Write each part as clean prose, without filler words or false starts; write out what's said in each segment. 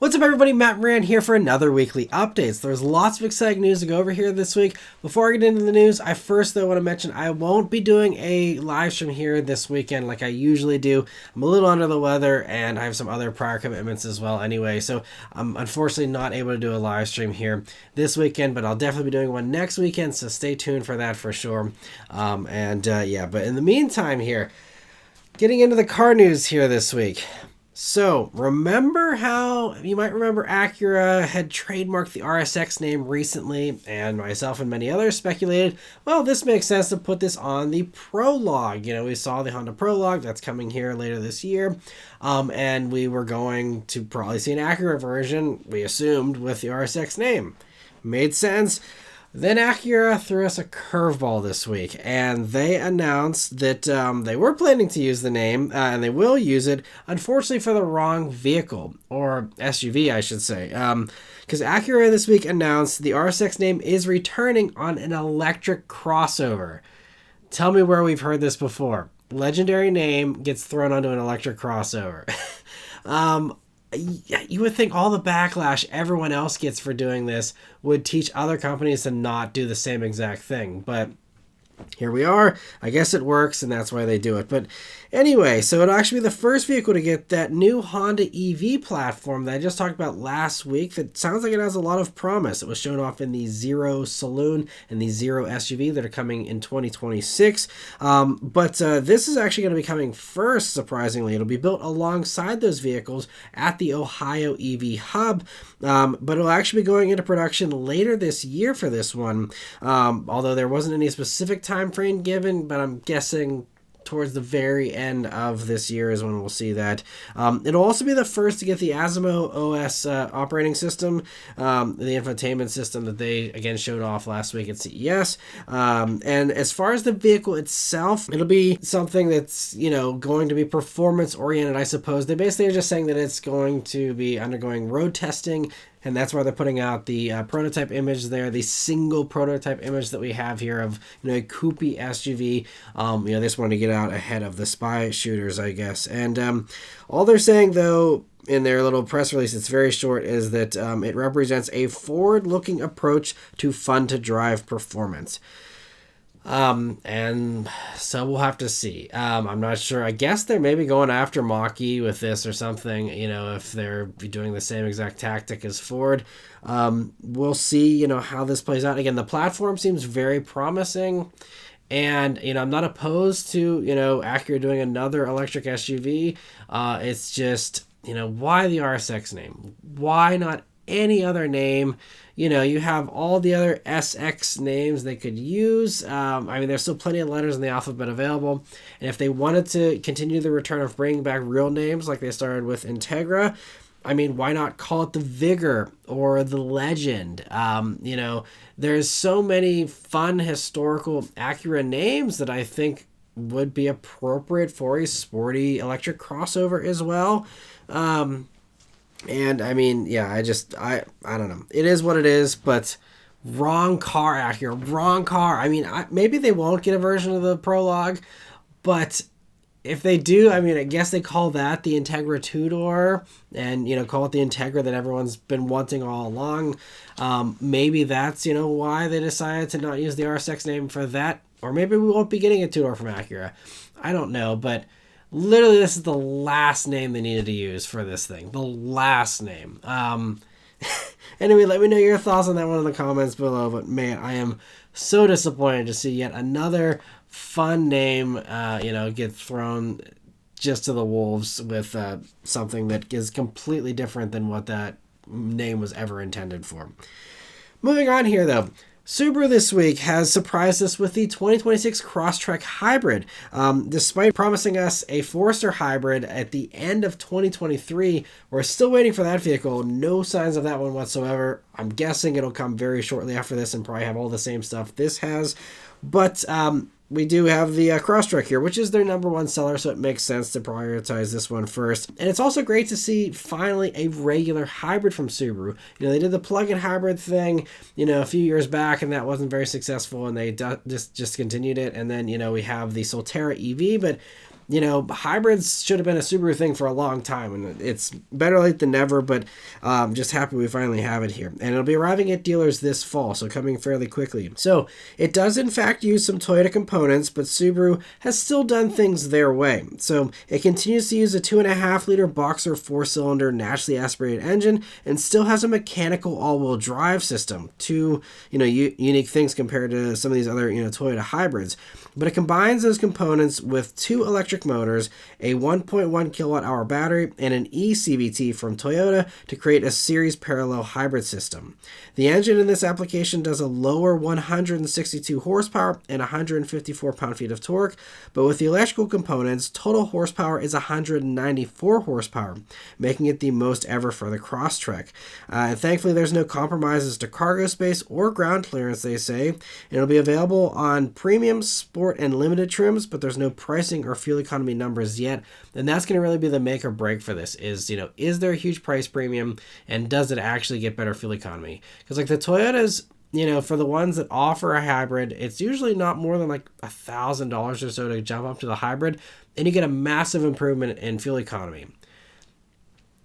What's up everybody, Maran here for another weekly update. So there's lots of exciting news to go over here this week. Before I get into the news, I first though want to mention I won't be doing a live stream here this weekend like I usually do. I'm a little under the weather and I have some other prior commitments as well anyway. So I'm unfortunately not able to do a live stream here this weekend, but I'll definitely be doing one next weekend. So stay tuned for that for sure. Yeah, but in the meantime here, getting into the car news here this week. So, remember how, you might remember Acura had trademarked the RSX name recently, and myself and many others speculated, well, this makes sense to put this on the Prologue. You know, we saw the Honda Prologue, that's coming here later this year, and we were going to probably see an Acura version, we assumed, with the RSX name. Made sense. Then Acura threw us a curveball this week, and they announced that they were planning to use the name, and they will use it, unfortunately for the wrong vehicle, or SUV, I should say. Because Acura this week announced the RSX name is returning on an electric crossover. Tell me where we've heard this before. Legendary name gets thrown onto an electric crossover. You would think all the backlash everyone else gets for doing this would teach other companies to not do the same exact thing, but here we are. I guess it works, and that's why they do it. But anyway, so it'll actually be the first vehicle to get that new Honda EV platform that I just talked about last week that sounds like it has a lot of promise. It was shown off in the Zero Saloon and the Zero SUV that are coming in 2026. But this is actually going to be coming first, surprisingly. It'll be built alongside those vehicles at the Ohio EV Hub, but it'll actually be going into production later this year for this one, although there wasn't any specific time frame given, but I'm guessing towards the very end of this year is when we'll see that. It'll also be the first to get the Asimo OS operating system, the infotainment system that they again showed off last week at CES. And as far as the vehicle itself, it'll be something that's, you know, going to be performance oriented, I suppose. They basically are just saying that it's going to be undergoing road testing, and that's why they're putting out the prototype image there, the single prototype image that we have here of, you know, a coupe SUV. They just wanted to get out ahead of the spy shooters, I guess. And all they're saying, though, in their little press release, it's very short, is that it represents a forward-looking approach to fun-to-drive performance. And so we'll have to see. I'm not sure. I guess they're maybe going after Mach-E with this or something, you know, if they're doing the same exact tactic as Ford. We'll see, you know, how this plays out. Again, the platform seems very promising, and, you know, I'm not opposed to, you know, Acura doing another electric SUV. It's just, you know, why the RSX name? Why not any other name? You know, you have all the other SX names they could use. I mean, there's still plenty of letters in the alphabet available. And if they wanted to continue the return of bringing back real names like they started with Integra, I mean, why not call it the Vigor or the Legend? You know, there's so many fun historical Acura names that I think would be appropriate for a sporty electric crossover as well. And I mean, yeah, I don't know. It is what it is, but wrong car, Acura, wrong car. I mean, maybe they won't get a version of the Prologue, but if they do, I mean, I guess they call that the Integra two-door, and, you know, call it the Integra that everyone's been wanting all along. Maybe that's, you know, why they decided to not use the RSX name for that, or maybe we won't be getting a two-door from Acura. I don't know, but literally, this is the last name they needed to use for this thing. The last name. Anyway, let me know your thoughts on that one in the comments below. But man, I am so disappointed to see yet another fun name, get thrown just to the wolves with something that is completely different than what that name was ever intended for. Moving on here, though. Subaru this week has surprised us with the 2026 Crosstrek Hybrid. Despite promising us a Forester Hybrid at the end of 2023, we're still waiting for that vehicle. No signs of that one whatsoever. I'm guessing it'll come very shortly after this and probably have all the same stuff this has. But we do have the Crosstrek here, which is their #1 seller, so it makes sense to prioritize this one first. And it's also great to see finally a regular hybrid from Subaru. You know, they did the plug-in hybrid thing, you know, a few years back, and that wasn't very successful, and they just discontinued it. And then, you know, we have the Solterra EV, but hybrids should have been a Subaru thing for a long time, and it's better late than never, but just happy we finally have it here. And it'll be arriving at dealers this fall, so coming fairly quickly. So it does in fact use some Toyota components, but Subaru has still done things their way. So it continues to use a 2.5-liter Boxer 4-cylinder naturally aspirated engine and still has a mechanical all-wheel drive system. Two, unique things compared to some of these other, Toyota hybrids. But it combines those components with 2 electric motors, a 1.1 kilowatt-hour battery, and an eCVT from Toyota to create a series parallel hybrid system. The engine in this application does a lower 162 horsepower and 154 pound-feet of torque, but with the electrical components, total horsepower is 194 horsepower, making it the most ever for the Crosstrek. And thankfully, there's no compromises to cargo space or ground clearance, they say, and it'll be available on premium, sport, and limited trims, but there's no pricing or fuel economy numbers yet, and that's going to really be the make or break for this is there a huge price premium, and does it actually get better fuel economy? Because like the Toyotas, for the ones that offer a hybrid, it's usually not more than like $1,000 or so to jump up to the hybrid, and you get a massive improvement in fuel economy.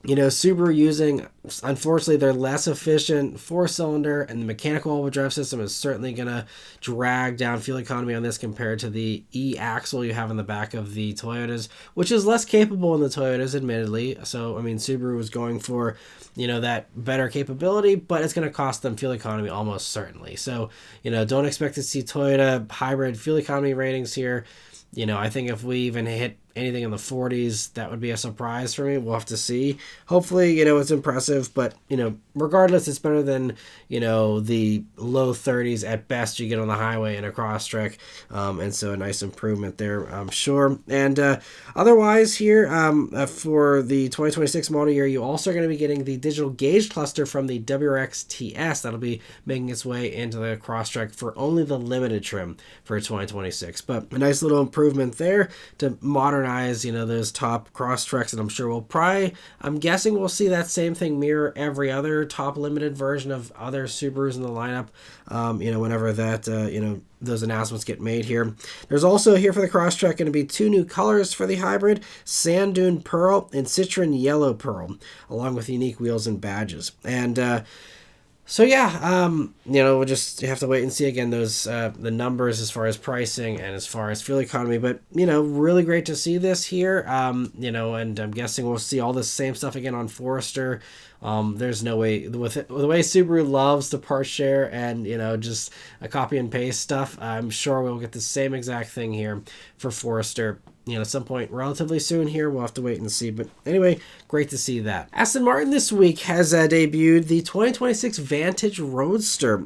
Subaru using, unfortunately, their less efficient 4-cylinder, and the mechanical all-wheel drive system is certainly going to drag down fuel economy on this compared to the e-axle you have in the back of the Toyotas, which is less capable in the Toyotas, admittedly. So, Subaru was going for, that better capability, but it's going to cost them fuel economy almost certainly. So, don't expect to see Toyota hybrid fuel economy ratings here. I think if we even hit anything in the 40s, that would be a surprise for me. We'll have to see. Hopefully, it's impressive, but, regardless, it's better than, the low 30s at best you get on the highway in a Crosstrek. And so a nice improvement there, I'm sure. And otherwise here, for the 2026 model year, you also are going to be getting the digital gauge cluster from the WRX TS. That'll be making its way into the Crosstrek for only the limited trim for 2026. But a nice little improvement there to modernize, those top Crosstreks, and I'm sure I'm guessing we'll see that same thing mirror every other top limited version of other Subarus in the lineup, whenever that, those announcements get made here. There's also here for the Crosstrek going to be 2 new colors for the hybrid, Sand Dune Pearl and Citron Yellow Pearl, along with unique wheels and badges. And so yeah, we'll just have to wait and see again those the numbers as far as pricing and as far as fuel economy. But really great to see this here. And I'm guessing we'll see all the same stuff again on Forester. There's no way with the way Subaru loves to part share and just a copy and paste stuff. I'm sure we'll get the same exact thing here for Forester. At some point relatively soon here. We'll have to wait and see. But anyway, great to see that. Aston Martin this week has debuted the 2026 Vantage Roadster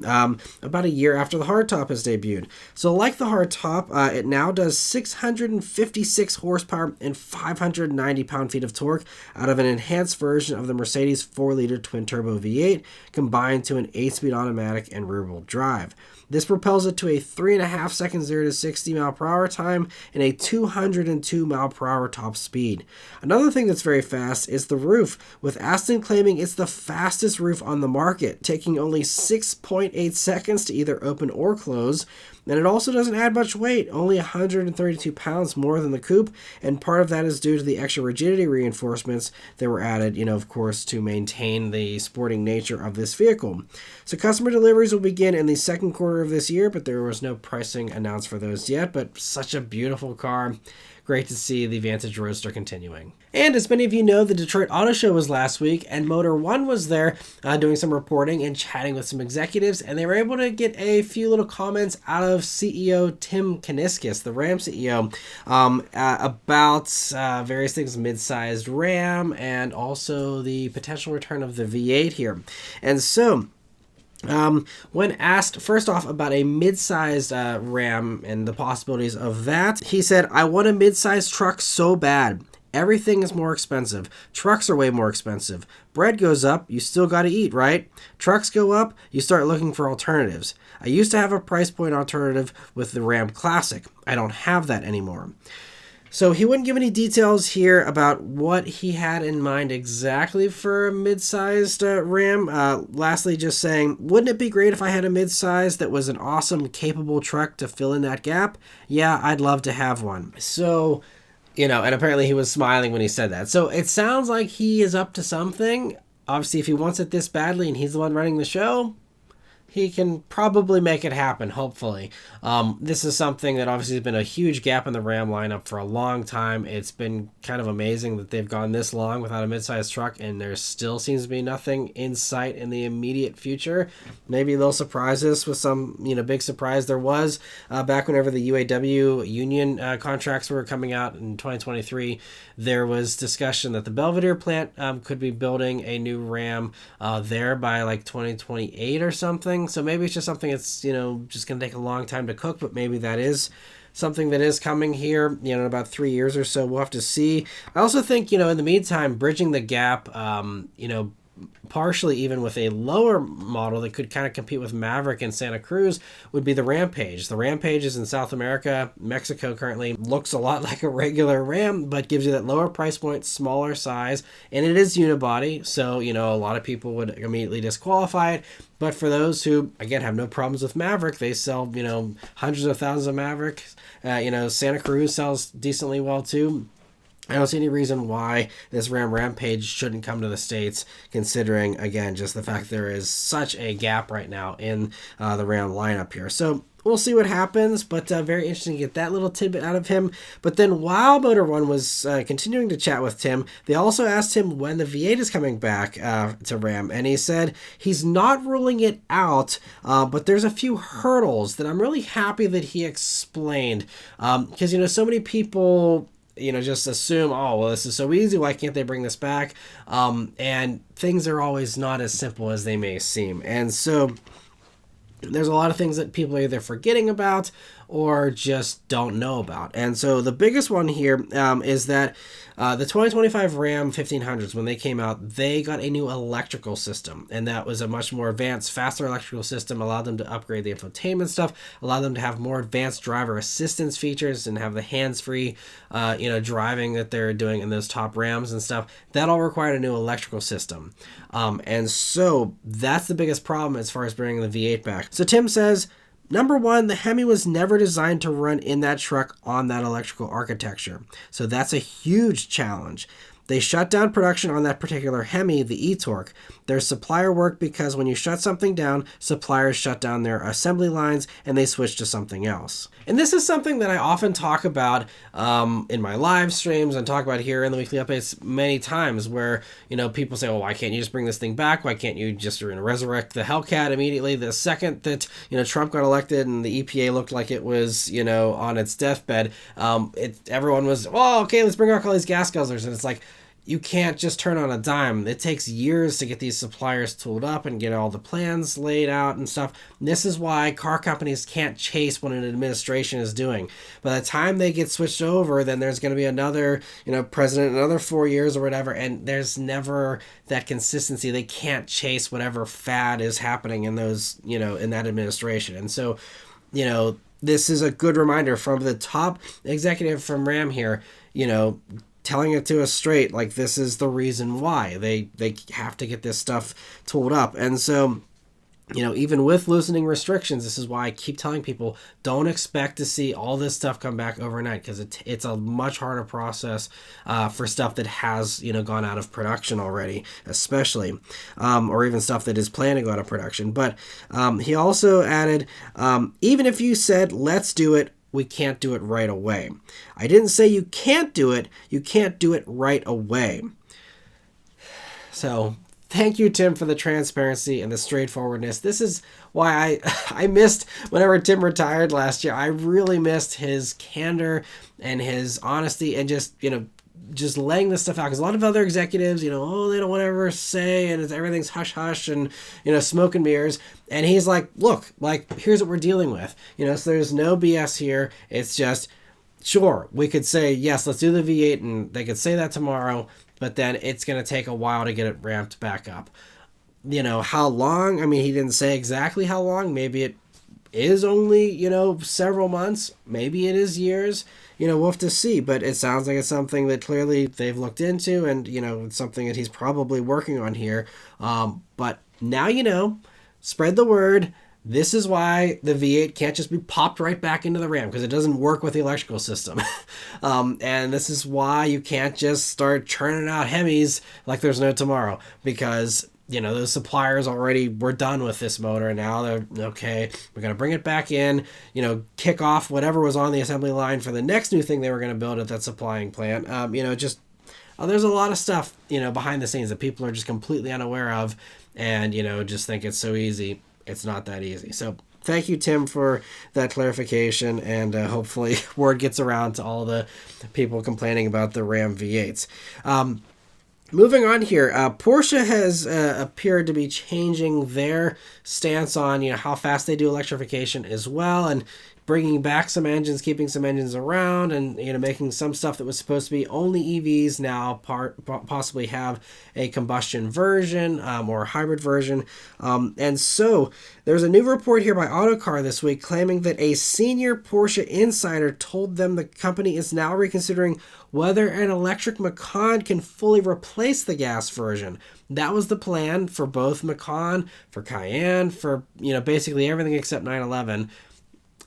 about a year after the hardtop has debuted. So like the hardtop, it now does 656 horsepower and 590 pound-feet of torque out of an enhanced version of the Mercedes 4-liter twin-turbo V8 combined to an 8-speed automatic and rear-wheel drive. This propels it to a 3.5 second 0 to 60 mile per hour time and a 202 mile per hour top speed. Another thing that's very fast is the roof, with Aston claiming it's the fastest roof on the market, taking only 6.8 seconds to either open or close. And it also doesn't add much weight, only 132 pounds more than the coupe, and part of that is due to the extra rigidity reinforcements that were added, of course, to maintain the sporting nature of this vehicle. So customer deliveries will begin in the second quarter of this year, but there was no pricing announced for those yet, but such a beautiful car. Great to see the Vantage Roadster continuing. And as many of you know, the Detroit Auto Show was last week, and Motor One was there doing some reporting and chatting with some executives, and they were able to get a few little comments out of CEO Tim Kuniskis, the Ram CEO, about various things, mid-sized Ram, and also the potential return of the V8 here. And so, when asked first off about a mid-sized Ram and the possibilities of that, he said, "I want a mid-sized truck so bad. Everything is more expensive. Trucks are way more expensive. Bread goes up, you still got to eat, right? Trucks go up, you start looking for alternatives. I used to have a price point alternative with the Ram Classic. I don't have that anymore." So he wouldn't give any details here about what he had in mind exactly for a mid-sized Ram. Lastly, just saying, wouldn't it be great if I had a mid-size that was an awesome, capable truck to fill in that gap? Yeah, I'd love to have one. So, And apparently he was smiling when he said that. So it sounds like he is up to something. Obviously, if he wants it this badly and he's the one running the show, he can probably make it happen, hopefully. This is something that obviously has been a huge gap in the Ram lineup for a long time. It's been kind of amazing that they've gone this long without a midsize truck, and there still seems to be nothing in sight in the immediate future. Maybe they'll surprise us with some, big surprise. There was, back whenever the UAW union contracts were coming out in 2023, there was discussion that the Belvedere plant could be building a new Ram there by like 2028 or something. So maybe it's just something that's, just going to take a long time to cook, but maybe that is something that is coming here, in about 3 years or so. We'll have to see. I also think, in the meantime, bridging the gap, partially even with a lower model that could kind of compete with Maverick and Santa Cruz would be the Rampage. The Rampage is in South America. Mexico currently looks a lot like a regular Ram, but gives you that lower price point, smaller size, and it is unibody. So, a lot of people would immediately disqualify it. But for those who, again, have no problems with Maverick, they sell, hundreds of thousands of Mavericks. Santa Cruz sells decently well too. I don't see any reason why this Rampage shouldn't come to the States, considering, again, just the fact there is such a gap right now in the Ram lineup here. So we'll see what happens, but very interesting to get that little tidbit out of him. But then while Motor One was continuing to chat with Tim, they also asked him when the V8 is coming back to Ram, and he said he's not ruling it out, but there's a few hurdles that I'm really happy that he explained, because, so many people just assume, oh, well, this is so easy, why can't they bring this back? And things are always not as simple as they may seem. And so there's a lot of things that people are either forgetting about or just don't know about. And so the biggest one here is that the 2025 Ram 1500s, when they came out, they got a new electrical system. And that was a much more advanced, faster electrical system, allowed them to upgrade the infotainment stuff, allowed them to have more advanced driver assistance features and have the hands-free, driving that they're doing in those top Rams and stuff. That all required a new electrical system. And so that's the biggest problem as far as bringing the V8 back. So Tim says, number one, the Hemi was never designed to run in that truck on that electrical architecture. So that's a huge challenge. They shut down production on that particular Hemi, the e-Torque. There's supplier work because when you shut something down, suppliers shut down their assembly lines and they switch to something else. And this is something that I often talk about in my live streams and talk about here in the weekly updates many times where, people say, well, why can't you just bring this thing back? Why can't you just resurrect the Hellcat immediately? The second that, Trump got elected and the EPA looked like it was, on its deathbed, everyone was, oh, okay, let's bring back all these gas guzzlers. And it's like, you can't just turn on a dime. It takes years to get these suppliers tooled up and get all the plans laid out and stuff. And this is why car companies can't chase what an administration is doing. By the time they get switched over, then there's going to be another, president, another 4 years or whatever, and there's never that consistency. They can't chase whatever fad is happening in those, in that administration. And so, this is a good reminder from the top executive from Ram here, telling it to us straight, like this is the reason why they have to get this stuff tooled up. And so, even with loosening restrictions, this is why I keep telling people don't expect to see all this stuff come back overnight, because it's a much harder process for stuff that has gone out of production already, especially, or even stuff that is planned to go out of production. But he also added, even if you said let's do it, we can't do it right away. I didn't say you can't do it right away. So thank you, Tim, for the transparency and the straightforwardness. This is why I missed whenever Tim retired last year. I really missed his candor and his honesty and just laying this stuff out, because a lot of other executives, they don't want to ever say, and everything's hush hush and smoke and mirrors. And he's like, look, here's what we're dealing with. So there's no BS here. It's just, sure, we could say yes, let's do the V8, and they could say that tomorrow, but then it's going to take a while to get it ramped back up. How long? I mean, he didn't say exactly how long. Maybe it is only several months. Maybe it is years. We'll have to see, but it sounds like it's something that clearly they've looked into, and, it's something that he's probably working on here. But now spread the word, This is why the V8 can't just be popped right back into the Ram, because it doesn't work with the electrical system. And this is why you can't just start churning out Hemis like there's no tomorrow, because those suppliers already were done with this motor, and now they're okay, we're going to bring it back in, kick off whatever was on the assembly line for the next new thing they were going to build at that supplying plant. There's a lot of stuff, behind the scenes that people are just completely unaware of, and, just think it's so easy. It's not that easy. So thank you, Tim, for that clarification, and hopefully word gets around to all the people complaining about the Ram V8s. Moving on here, Porsche has appeared to be changing their stance on how fast they do electrification as well, and bringing back some engines, keeping some engines around, and making some stuff that was supposed to be only EVs now possibly have a combustion version or a hybrid version. And so there's a new report here by Autocar this week claiming that a senior Porsche insider told them the company is now reconsidering whether an electric Macan can fully replace the gas version. That was the plan for both Macan, for Cayenne, for basically everything except 911.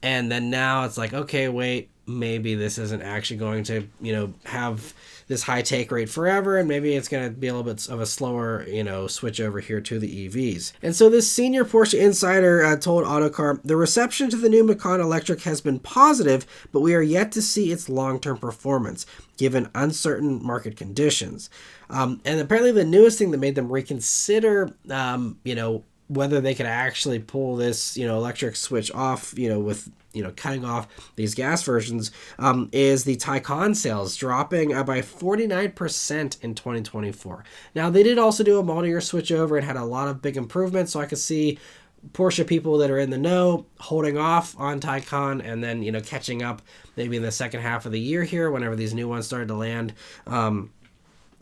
And then now it's like, okay, wait, maybe this isn't actually going to, have this high take rate forever, and maybe it's going to be a little bit of a slower, switch over here to the EVs. And so this senior Porsche insider told Autocar, the reception to the new Macan Electric has been positive, but we are yet to see its long-term performance, given uncertain market conditions. And apparently the newest thing that made them reconsider, whether they could actually pull this, electric switch off, with, cutting off these gas versions, is the Taycan sales dropping by 49% in 2024. Now, they did also do a multi-year switch over and had a lot of big improvements, so I could see Porsche people that are in the know holding off on Taycan and then, catching up maybe in the second half of the year here whenever these new ones started to land.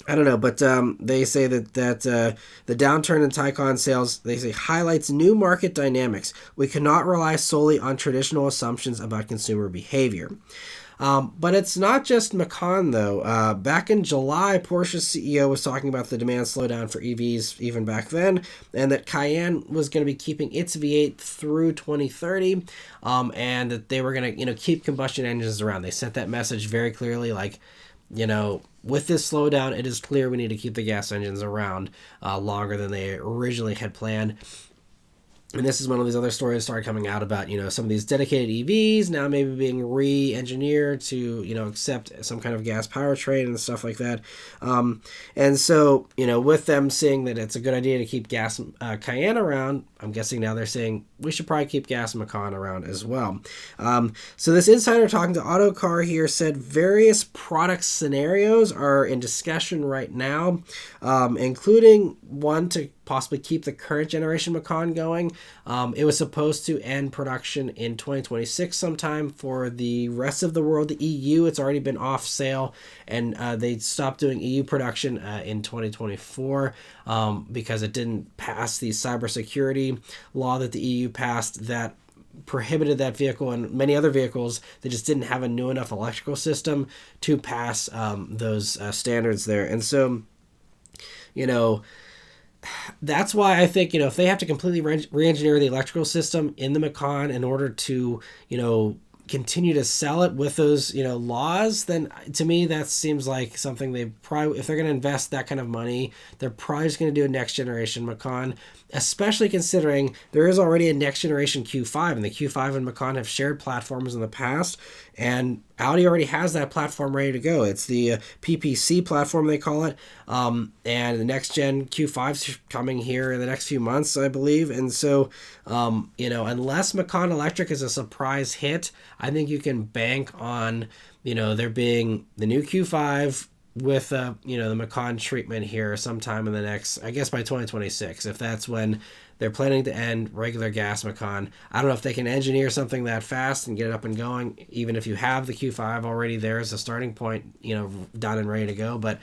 I don't know, but they say that the downturn in Taycan sales, they say, highlights new market dynamics. We cannot rely solely on traditional assumptions about consumer behavior. But it's not just Macan, though. Back in July, Porsche's CEO was talking about the demand slowdown for EVs even back then, and that Cayenne was going to be keeping its V8 through 2030, and that they were going to, keep combustion engines around. They sent that message very clearly, like, with this slowdown, it is clear we need to keep the gas engines around longer than they originally had planned. And this is one of these other stories started coming out about, some of these dedicated EVs now maybe being re-engineered to, accept some kind of gas powertrain and stuff like that. And so, with them seeing that it's a good idea to keep gas Cayenne around, I'm guessing now they're saying we should probably keep gas Macan around as well. So this insider talking to Autocar here said various product scenarios are in discussion right now, including one to possibly keep the current generation Macan going. It was supposed to end production in 2026 sometime for the rest of the world. The EU, it's already been off sale, and they stopped doing EU production in 2024 because it didn't pass the cybersecurity law that the EU passed that prohibited that vehicle and many other vehicles that just didn't have a new enough electrical system to pass those standards there. And so, that's why I think, if they have to completely re-engineer the electrical system in the Macan in order to, continue to sell it with those, laws, then to me, that seems like something they probably, if they're going to invest that kind of money, they're probably just going to do a next generation Macan, especially considering there is already a next generation Q5, and the Q5 and Macan have shared platforms in the past, and Audi already has that platform ready to go. It's the PPC platform, they call it, and the next gen Q5's coming here in the next few months, I believe. And so, unless Macan Electric is a surprise hit, I think you can bank on, there being the new Q5 with, the Macan treatment here sometime in the next, I guess by 2026, if that's when they're planning to end regular gas Macan. I don't know if they can engineer something that fast and get it up and going, even if you have the Q5 already there as a starting point, done and ready to go. But,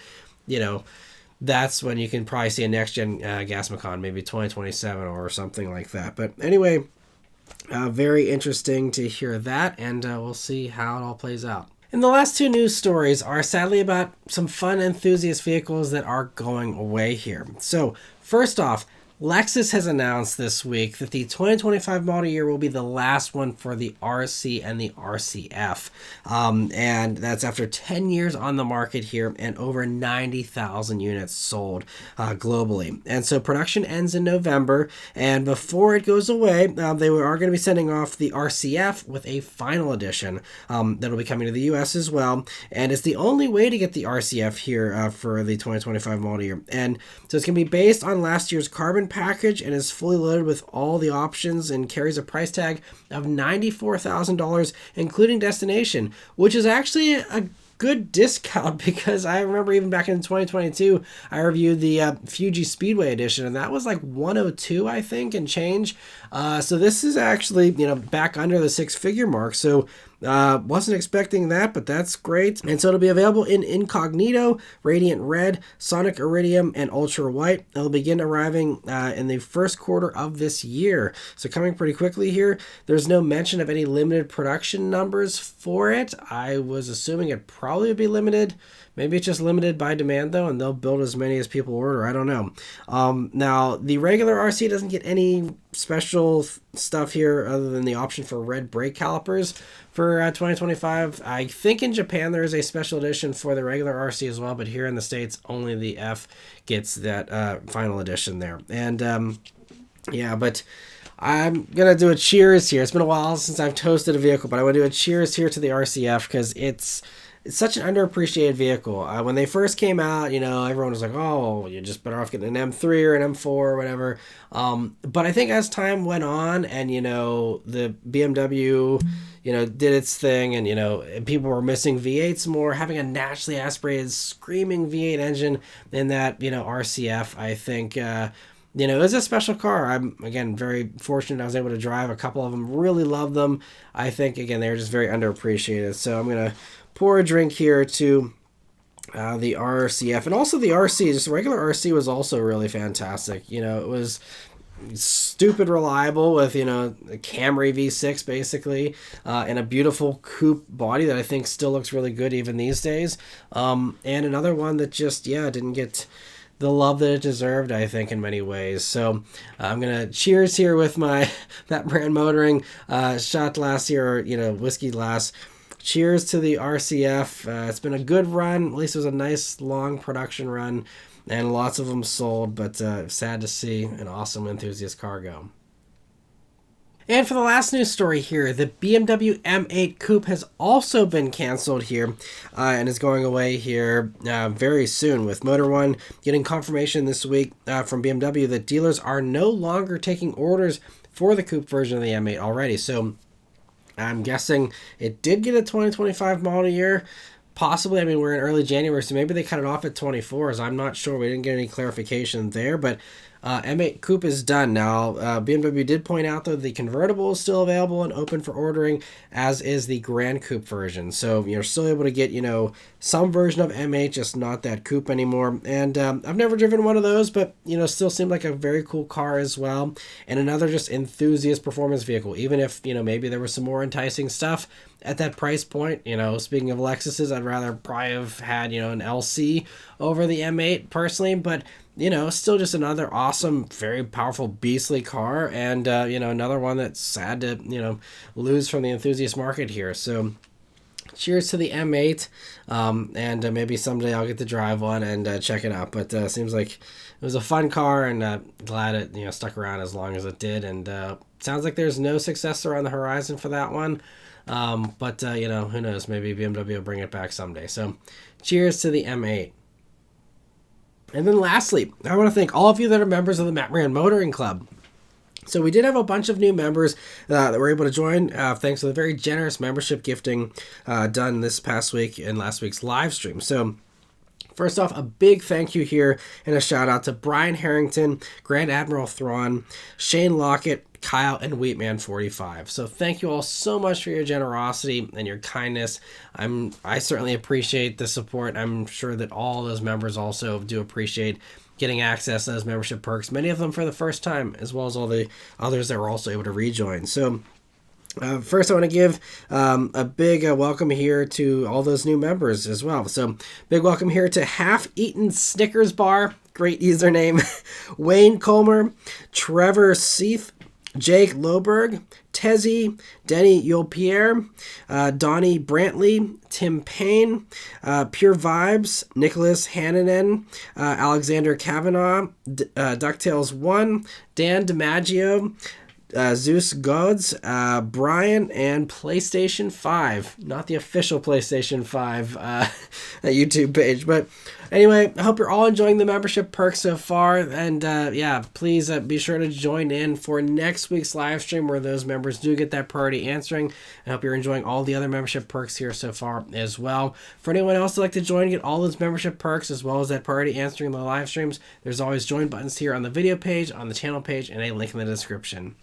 that's when you can probably see a next-gen gas Macan, maybe 2027 or something like that. But anyway, very interesting to hear that, and we'll see how it all plays out. And the last two news stories are sadly about some fun enthusiast vehicles that are going away here. So first off, Lexus has announced this week that the 2025 model year will be the last one for the RC and the RCF. And that's after 10 years on the market here and over 90,000 units sold globally. And so production ends in November. And before it goes away, they are going to be sending off the RCF with a final edition that'll be coming to the US as well. And it's the only way to get the RCF here for the 2025 model year. And so it's going to be based on last year's carbon package and is fully loaded with all the options and carries a price tag of $94,000, including destination, which is actually a good discount because I remember even back in 2022, I reviewed the Fuji Speedway edition, and that was like 102, I think, and change. So this is actually, back under the six-figure mark. So wasn't expecting that, but that's great. And so it'll be available in Incognito, Radiant Red, Sonic Iridium, and Ultra White. It'll begin arriving in the first quarter of this year. So coming pretty quickly here. There's no mention of any limited production numbers for it. I was assuming it probably would be limited. Maybe it's just limited by demand, though, and they'll build as many as people order. I don't know. Now, the regular RC doesn't get any special stuff here other than the option for red brake calipers for 2025. I think in Japan there is a special edition for the regular RC as well, but here in the States, only the F gets that final edition there. And, yeah, but I'm going to do a cheers here. It's been a while since I've toasted a vehicle, but I want to do a cheers here to the RCF because it's such an underappreciated vehicle. When they first came out, everyone was like, oh, you're just better off getting an M3 or an M4 or whatever. But I think as time went on and, the BMW, did its thing and, people were missing V8s more, having a naturally aspirated screaming V8 engine in that, RCF, I think, it was a special car. I'm, again, very fortunate I was able to drive a couple of them. Really love them. I think, again, they were just very underappreciated. So I'm going to pour a drink here to the RCF. And also the RC, just the regular RC was also really fantastic. It was stupid reliable with, a Camry V6 basically, and a beautiful coupe body that I think still looks really good even these days. And another one that just, didn't get the love that it deserved, I think, in many ways. So I'm going to cheers here with my Maran Motoring shot glass here, or, whiskey glass. Cheers to the RCF. It's been a good run. At least it was a nice, long production run, and lots of them sold, but sad to see an awesome enthusiast car go. And for the last news story here, the BMW M8 Coupe has also been canceled here and is going away here very soon, with Motor One getting confirmation this week from BMW that dealers are no longer taking orders for the coupe version of the M8 already. So I'm guessing it did get a 2025 model year. Possibly, we're in early January, so maybe they cut it off at 24s. I'm not sure. We didn't get any clarification there, but M8 Coupe is done now. BMW did point out, though, the convertible is still available and open for ordering, as is the Grand Coupe version. So you're still able to get, some version of M8, just not that coupe anymore. And I've never driven one of those, but, still seemed like a very cool car as well. And another just enthusiast performance vehicle, even if, maybe there was some more enticing stuff at that price point. Speaking of Lexuses, I'd rather probably have had, an LC over the M8 personally, but still just another awesome, very powerful, beastly car, and, another one that's sad to, lose from the enthusiast market here. So cheers to the M8, and maybe someday I'll get to drive one and check it out. But seems like it was a fun car, and glad it, stuck around as long as it did. And sounds like there's no successor on the horizon for that one. But who knows? Maybe BMW will bring it back someday. So cheers to the M8. And then lastly, I want to thank all of you that are members of the Maran Motoring Club. So we did have a bunch of new members that were able to join thanks to the very generous membership gifting done this past week in last week's live stream. So first off, a big thank you here and a shout out to Brian Harrington, Grand Admiral Thrawn, Shane Lockett, Kyle, and Wheatman45. So thank you all so much for your generosity and your kindness. I certainly appreciate the support. I'm sure that all those members also do appreciate getting access to those membership perks, many of them for the first time, as well as all the others that were also able to rejoin. So first, I want to give a big welcome here to all those new members as well. So big welcome here to Half Eaten Snickers Bar, great username. Wayne Colmer, Trevor Seith, Jake Loberg, Tezzy, Denny Yolpierre, Donnie Brantley, Tim Payne, Pure Vibes, Nicholas Hannanen, Alexander Kavanaugh, DuckTales1, Dan DiMaggio, Zeus Gods, Brian, and PlayStation 5. Not the official PlayStation 5 YouTube page, but anyway, I hope you're all enjoying the membership perks so far, and yeah, please be sure to join in for next week's live stream where those members do get that priority answering. I hope you're enjoying all the other membership perks here so far as well. For anyone else who'd like to join and get all those membership perks as well as that priority answering in the live streams, there's always join buttons here on the video page, on the channel page, and a link in the description.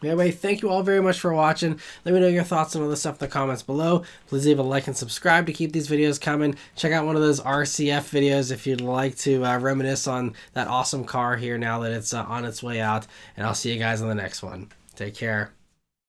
Anyway, thank you all very much for watching. Let me know your thoughts on all this stuff in the comments below. Please leave a like and subscribe to keep these videos coming. Check out one of those RCF videos if you'd like to reminisce on that awesome car here now that it's on its way out. And I'll see you guys on the next one. Take care.